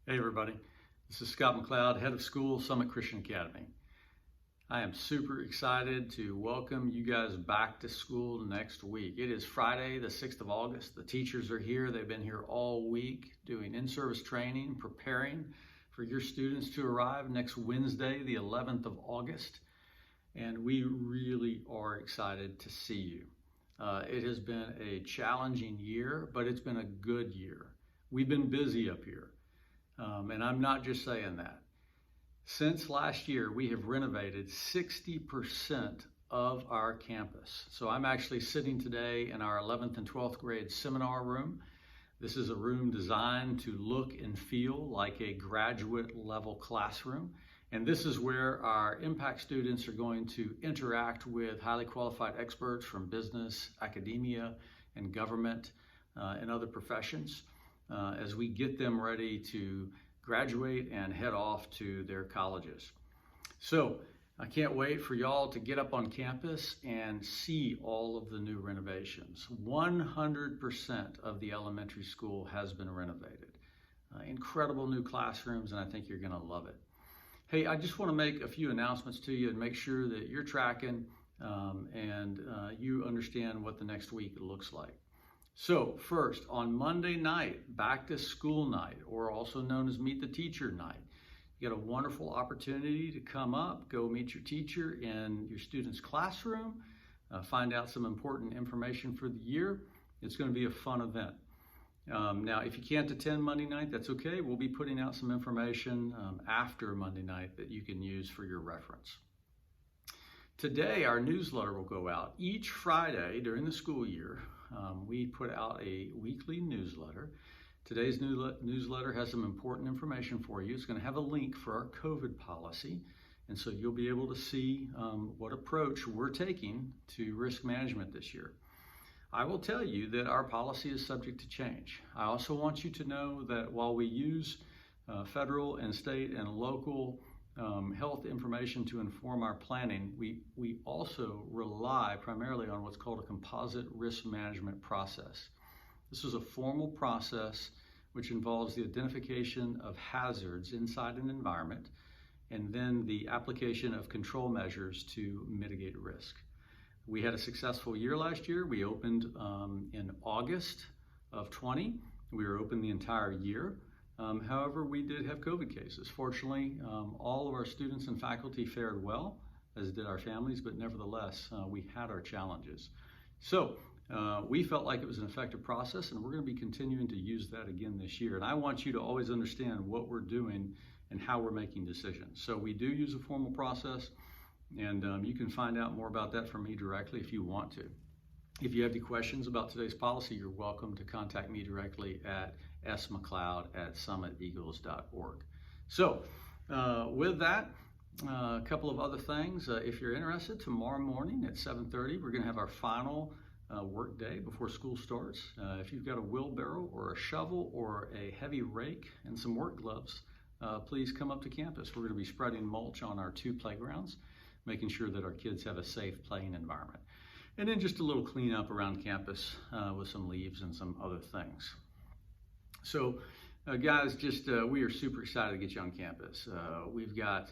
Hey everybody, this is Scott McLeod, head of school, Summit Christian Academy. I am super excited to welcome you guys back to school next week. It is Friday, the 6th of August. The teachers are here. They've been here all week doing in-service training, preparing for your students to arrive next Wednesday, the 11th of August. And we really are excited to see you. It has been a challenging year, but it's been a good year. We've been busy up here. And I'm not just saying that. Since last year, we have renovated 60% of our campus. So I'm actually sitting today in our 11th and 12th grade seminar room. This is a room designed to look and feel like a graduate level classroom. And this is where our impact students are going to interact with highly qualified experts from business, academia, and government, and other professions. As we get them ready to graduate and head off to their colleges. So I can't wait for y'all to get up on campus and see all of the new renovations. 100% of the elementary school has been renovated. Incredible new classrooms, and I think you're gonna love it. Hey, I just wanna make a few announcements to you and make sure that you're tracking and you understand what the next week looks like. So first, on Monday night, back to school night, or also known as Meet the Teacher night, you got a wonderful opportunity to come up, go meet your teacher in your student's classroom, find out some important information for the year. It's going to be a fun event. Now, if you can't attend Monday night, that's okay. We'll be putting out some information after Monday night that you can use for your reference. Today, our newsletter will go out. Each Friday during the school year, we put out a weekly newsletter. Today's newsletter has some important information for you. It's going to have a link for our COVID policy, and so you'll be able to see what approach we're taking to risk management this year. I will tell you that our policy is subject to change. I also want you to know that while we use federal and state and local health information to inform our planning, we also rely primarily on what's called a composite risk management process. This is a formal process which involves the identification of hazards inside an environment and then the application of control measures to mitigate risk. We had a successful year last year. We opened in August of 20. We were open the entire year. However, we did have COVID cases. Fortunately, all of our students and faculty fared well, as did our families, but nevertheless, we had our challenges. So we felt like it was an effective process, and we're going to be continuing to use that again this year. And I want you to always understand what we're doing and how we're making decisions. So we do use a formal process, and you can find out more about that from me directly if you want to. If you have any questions about today's policy, you're welcome to contact me directly at smcleod@summiteagles.org. So with that, a couple of other things. If you're interested, tomorrow morning at 7:30, we're going to have our final work day before school starts. If you've got a wheelbarrow or a shovel or a heavy rake and some work gloves, please come up to campus. We're going to be spreading mulch on our 2 playgrounds, making sure that our kids have a safe playing environment. And then just a little cleanup around campus with some leaves and some other things. So guys, we are super excited to get you on campus. We've got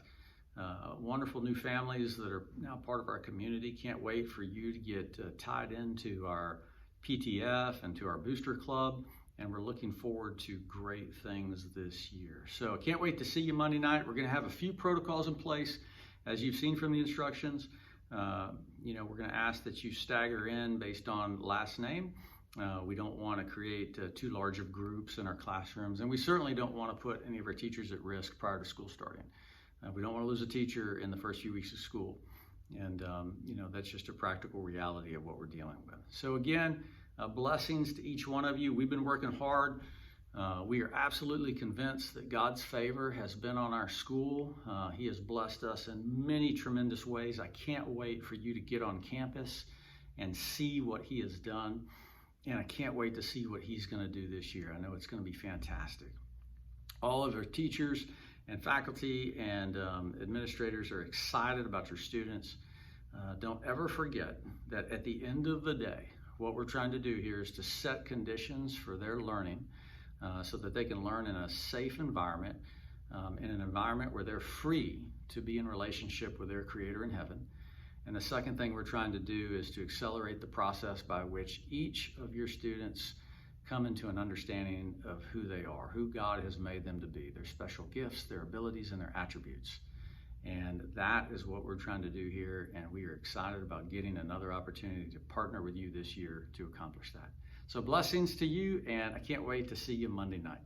wonderful new families that are now part of our community. Can't wait for you to get tied into our PTF and to our booster club. And we're looking forward to great things this year. So I can't wait to see you Monday night. We're going to have a few protocols in place, as you've seen from the instructions. We're going to ask that you stagger in based on last name. We don't want to create too large of groups in our classrooms, and we certainly don't want to put any of our teachers at risk prior to school starting. We don't want to lose a teacher in the first few weeks of school, and that's just a practical reality of what we're dealing with. So again, blessings to each one of you. We've been working hard. We are absolutely convinced that God's favor has been on our school. He has blessed us in many tremendous ways. I can't wait for you to get on campus and see what He has done. And I can't wait to see what He's going to do this year. I know it's going to be fantastic. All of our teachers and faculty and administrators are excited about your students. Don't ever forget that at the end of the day, what we're trying to do here is to set conditions for their learning so that they can learn in a safe environment, in an environment where they're free to be in relationship with their Creator in heaven. And the second thing we're trying to do is to accelerate the process by which each of your students come into an understanding of who they are, who God has made them to be, their special gifts, their abilities, and their attributes. And that is what we're trying to do here, and we are excited about getting another opportunity to partner with you this year to accomplish that. So blessings to you, and I can't wait to see you Monday night.